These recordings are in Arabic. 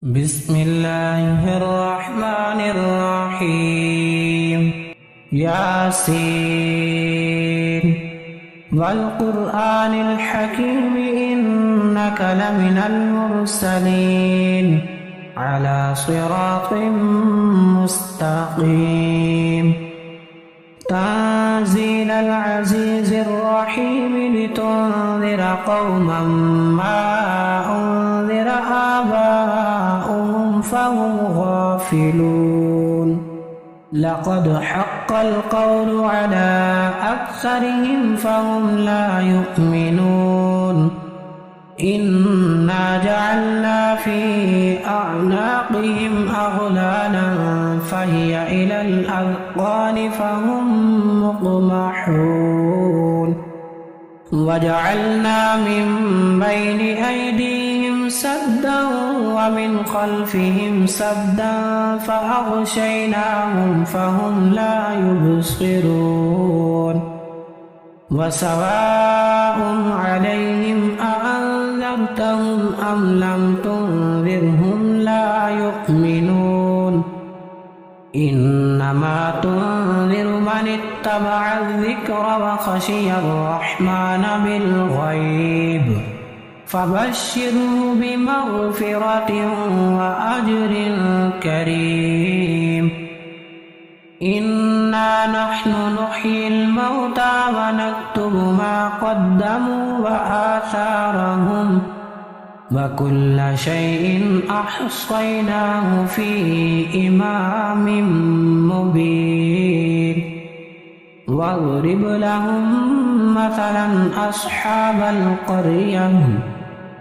بسم الله الرحمن الرحيم ياسين والقرآن الحكيم إنك لمن المرسلين على صراط مستقيم تنزيل العزيز الرحيم لتنذر قوما ما أنذر آباؤهم فهم غافلون لقد حق القول على أكثرهم فهم لا يؤمنون إنا جعلنا في أعناقهم أغلالا فهي إلى الأذقان فهم مقمحون وجعلنا من بين أيديهم سدا ومن خلفهم سدا فأغشيناهم فهم لا يبصرون وسواء عليهم أأنذرتهم أم لم تنذرهم لا يؤمنون إنما تنذر من اتبع الذكر وخشي الرحمن بالغيب فبشره بمغفرة وأجر كريم إنا نحن نحيي الموتى ونكتب ما قدموا وآثارهم وكل شيء أحصيناه في إمام مبين واضرب لهم مثلا أصحاب القرية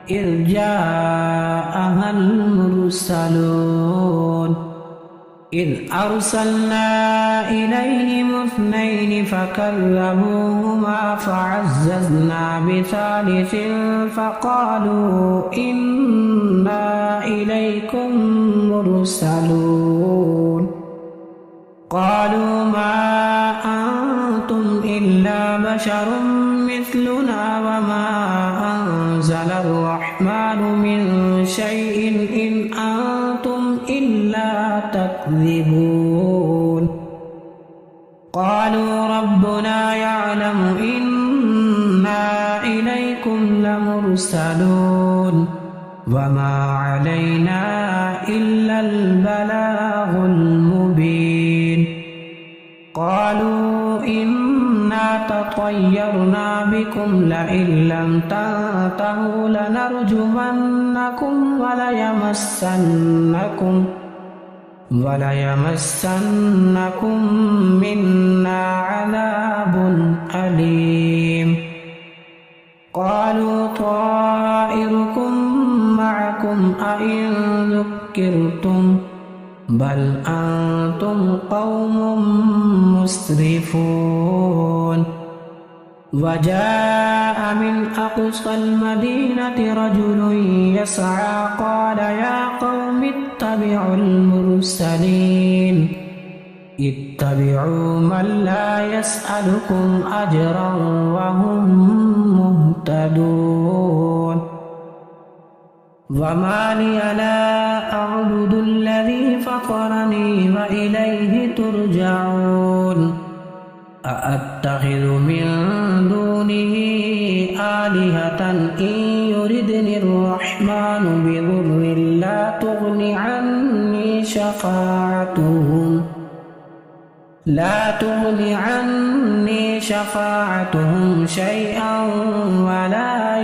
إذ جاءها المرسلون إذ أرسلنا إليهم اثنين فكذبوهما فعززنا بثالث فقالوا إنا إليكم مرسلون قالوا ما أنتم إلا بشر مثلنا وما أنزل الرحمن من شيء إن أنتم إلا تكذبون قالوا ربنا يعلم إنا إليكم لمرسلون وما علينا إلا البلاغ المبين قالوا إنا تطيرنا بكم لئن لم تنتهوا لنرجمنكم وليمسنكم منا عذاب أليم قالوا طائركم معكم أئن ذكرتم بل أنتم قوم مسرفون وجاء من أقصى المدينة رجل يسعى قال يا قوم اتبعوا المرسلين اتبعوا من لا يسألكم أجرا وهم مهتدون وما لي لا أعبد الذي فطرني وإليه ترجعون أأتخذ من دونه آلهة إن يردني الرحمن بضر لا تغني عني شفاعتهم شيئا ولا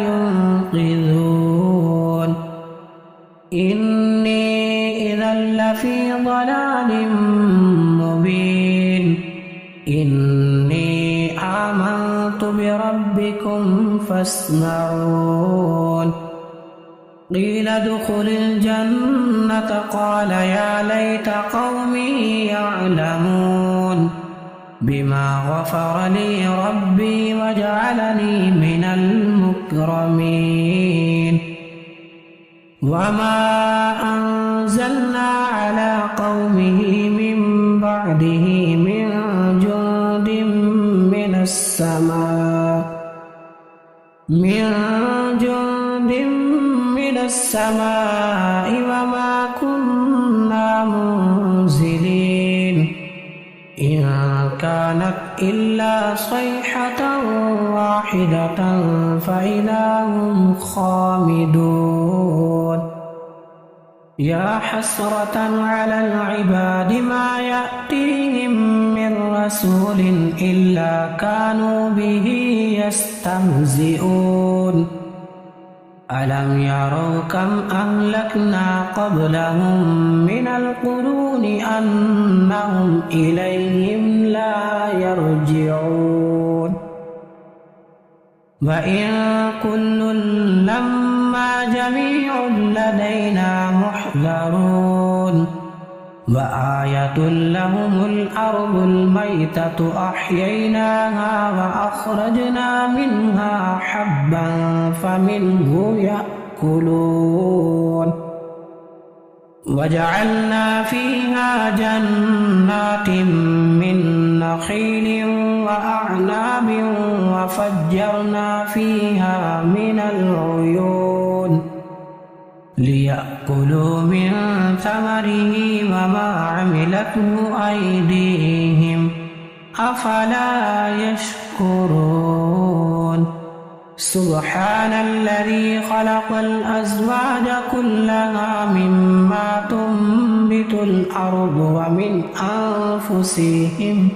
ينقذون إني إذا لفي ضلال مبين إني آمنت بربكم فاسمعون قيل ادخل الجنة قال يا ليت قومي يعلمون بما غفر لي ربي وجعلني من المكرمين وما أنزلنا على قومه من بعده من جند من السماء وما إلا صيحة واحدة فإذا هم خامدون يا حسرة على العباد ما يأتيهم من رسول إلا كانوا به يستهزئون ألم يروا كم أهلكنا قبلهم من القرون أنهم إليهم لا يرجعون وإن كل لما جميع لدينا محذرون وآية لهم الأرض الميتة أحييناها وأخرجنا منها حبا فمنه يأكلون وجعلنا فيها جنات من نخيل وأعناب وفجرنا فيها من العيون ليأكلوا من ثمره وما عملته أيديهم أفلا يشكرون سبحان الذي خلق الأزواج كلها مما تنبت الأرض ومن أنفسهم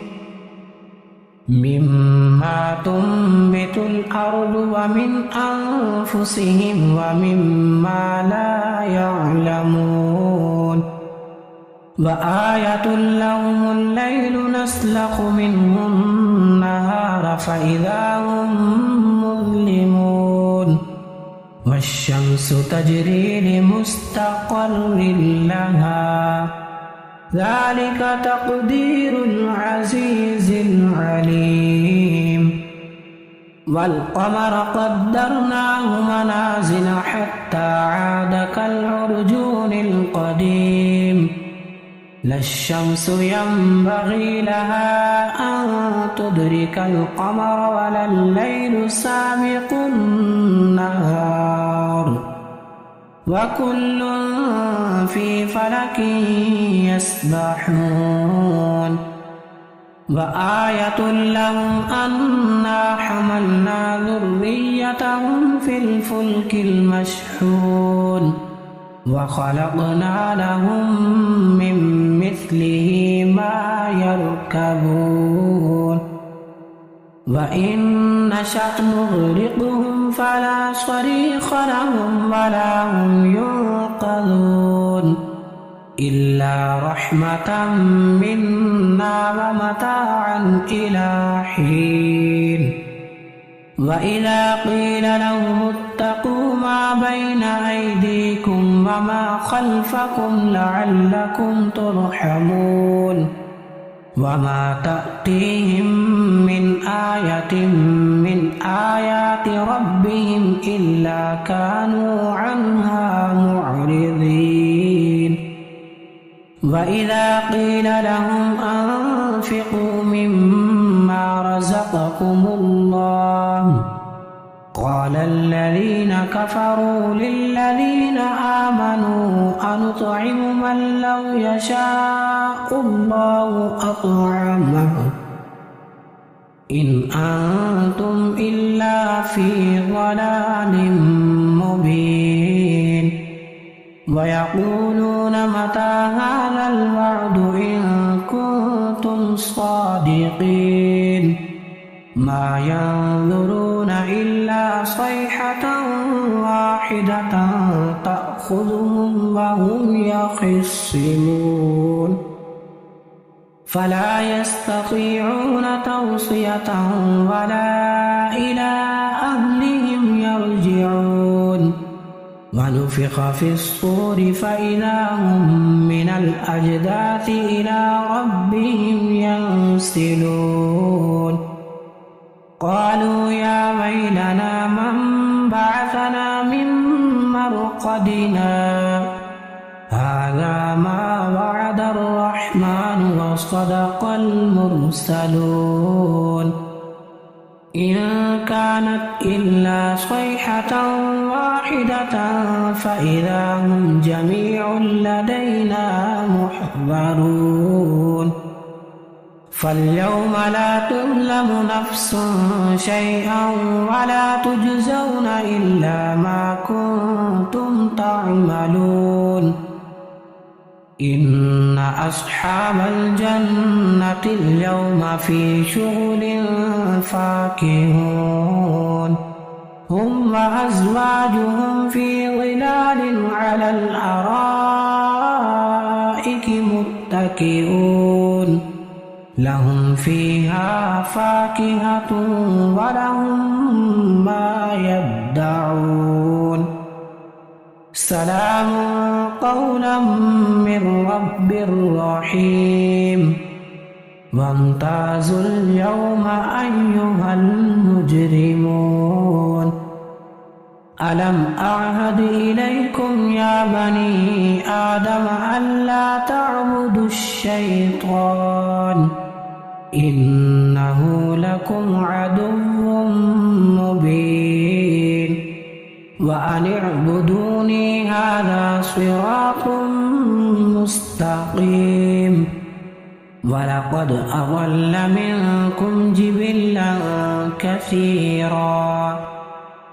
ومما لا يعلمون وآية لهم الليل نسلخ منه النهار فإذا هم مظلمون والشمس تجري لمستقر لها ذلك تقدير العزيز العليم والقمر قدرناه منازل حتى عاد كالعرجون القديم لا الشمس ينبغي لها أن تدرك القمر ولا الليل سابق النهار وكل في فلك يسبحون وآية لهم أنا حملنا ذريتهم في الفلك المشحون وخلقنا لهم من مثله ما يركبون وإن نشأ نغرقهم فلا صريخ لهم ولا هم ينقذون إلا رحمة منا ومتاعا إلى حين وإذا قيل لهم اتقوا ما بين أيديكم وما خلفكم لعلكم ترحمون وما تأتيهم من آية من آيات ربهم إلا كانوا عنها معرضين وإذا قيل لهم أنفقوا مما رزقكم الله قال الذين كفروا للذين آمنوا أنطعم من لو يشاء الله أطعمه إن أنتم إلا في ضلال مبين ويقولون متى هذا الوعد إن كنتم صادقين ما ينظرون إلا صيحة واحدة تأخذهم وهم يخصمون فلا يستطيعون توصية ولا إلى أهلهم يرجعون ونفخ في الصور فإذا هم من الأجداث إلى ربهم ينسلون قالوا يا ويلنا من بعثنا من مرقدنا هذا ما وعد الرحمن وصدق المرسلون إن كانت إلا صيحة واحدة فإذا هم جميع لدينا محضرون فاليوم لا تظلم نفس شيئا ولا تجزون إلا ما كنتم تعملون إن أصحاب الجنة اليوم في شغل فاكهون هم وأزواجهم في ظلال على الأرائك متكئون لهم فيها فاكهة ولهم ما يدعون سلام قولا من رب رحيم وامتازوا اليوم أيها المجرمون ألم أعهد إليكم يا بني آدم ألا تعبدوا الشيطان إنه لكم عدو مبين وأن اعبدوني هذا صراط مستقيم ولقد أضل منكم جبلا كثيرا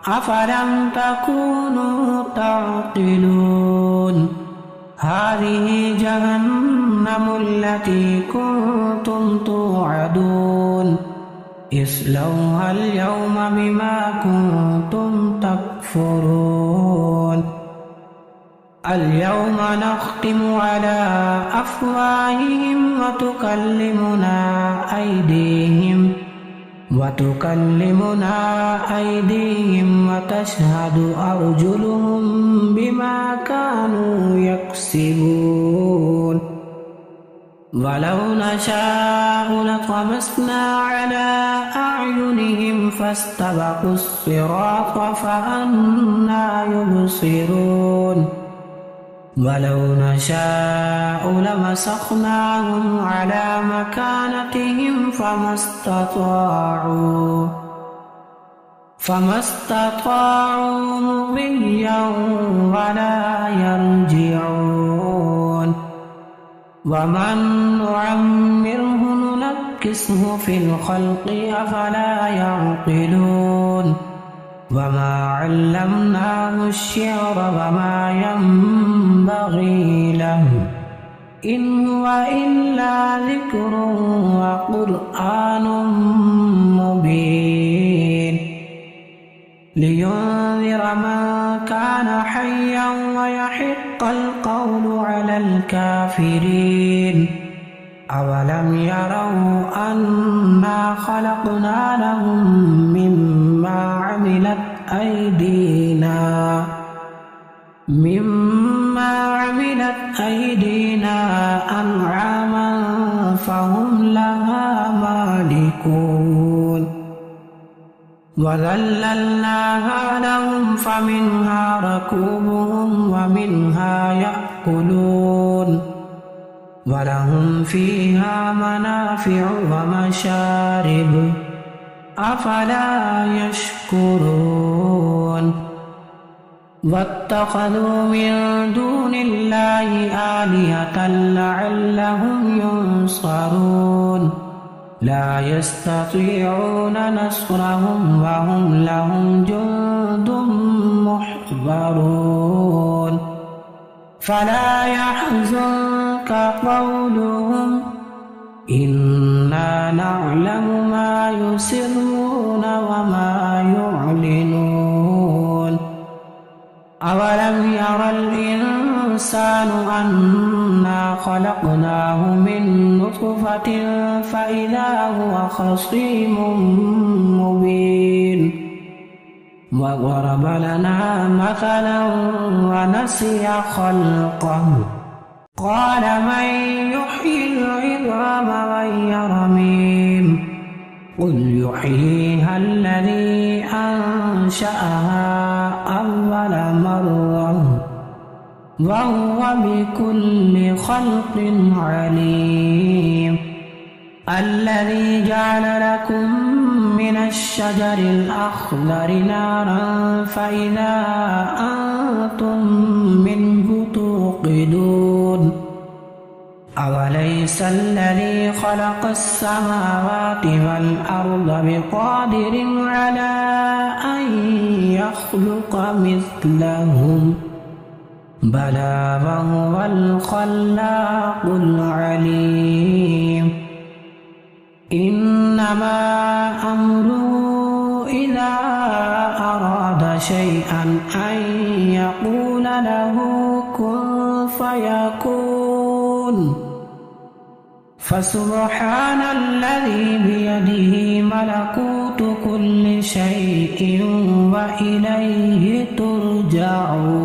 أفلم تكونوا تعقلون هذه جهنم التي كنتم توعدون اصلوها اليوم بما كنتم تكفرون اليوم نختم على أفواههم وتكلمنا أيديهم وتشهد أرجلهم بما كانوا يكسبون ولو نشاء لطمسنا على أعينهم فاستبقوا الصراط فأنى يبصرون ولو نشاء لمسخناهم على مكانتهم فما استطاعوا مضيا ولا يرجعون ومن نعمره ننكسه في الخلق أفلا يعقلون وما علمناه الشعر وما ينبغي له إن هو إلا ذكر وقرآن مبين لينذر من كان حيا ويحق القول على الكافرين أولم يروا أنا خلقنا لهم مما عملت أيدينا أنعاما فهم لها مالكون وذللناها لهم فمنها ركوبهم ومنها يأكلون ولهم فيها منافع ومشارب أفلا يشكرون واتخذوا من دون الله آلهة لعلهم ينصرون لا يستطيعون نصرهم وهم لهم جند محضرون فلا يحزنك قولهم إنا نعلم ما يسرون وما يعلنون أولم ير الإنسان أنا خلقناه من نطفة فإذا هو خصيم مبين وضرب لنا مثلا ونسي خلقه قال من يحيي العظام وهي رميم قل يحييها الذي أنشأها أول مرة وهو بكل خلق عليم الذي جعل لكم من الشجر الأخضر نارا فإذا أنتم منه توقدون أوليس الذي خلق السماوات والأرض بقادر على أن يخلق مثلهم بلى وهو الخلاق العليم إنما أمره إذا أراد شيئا أن يقول له كن فيكون فسبحان الذي بيده ملكوت كل شيء وإليه ترجعون.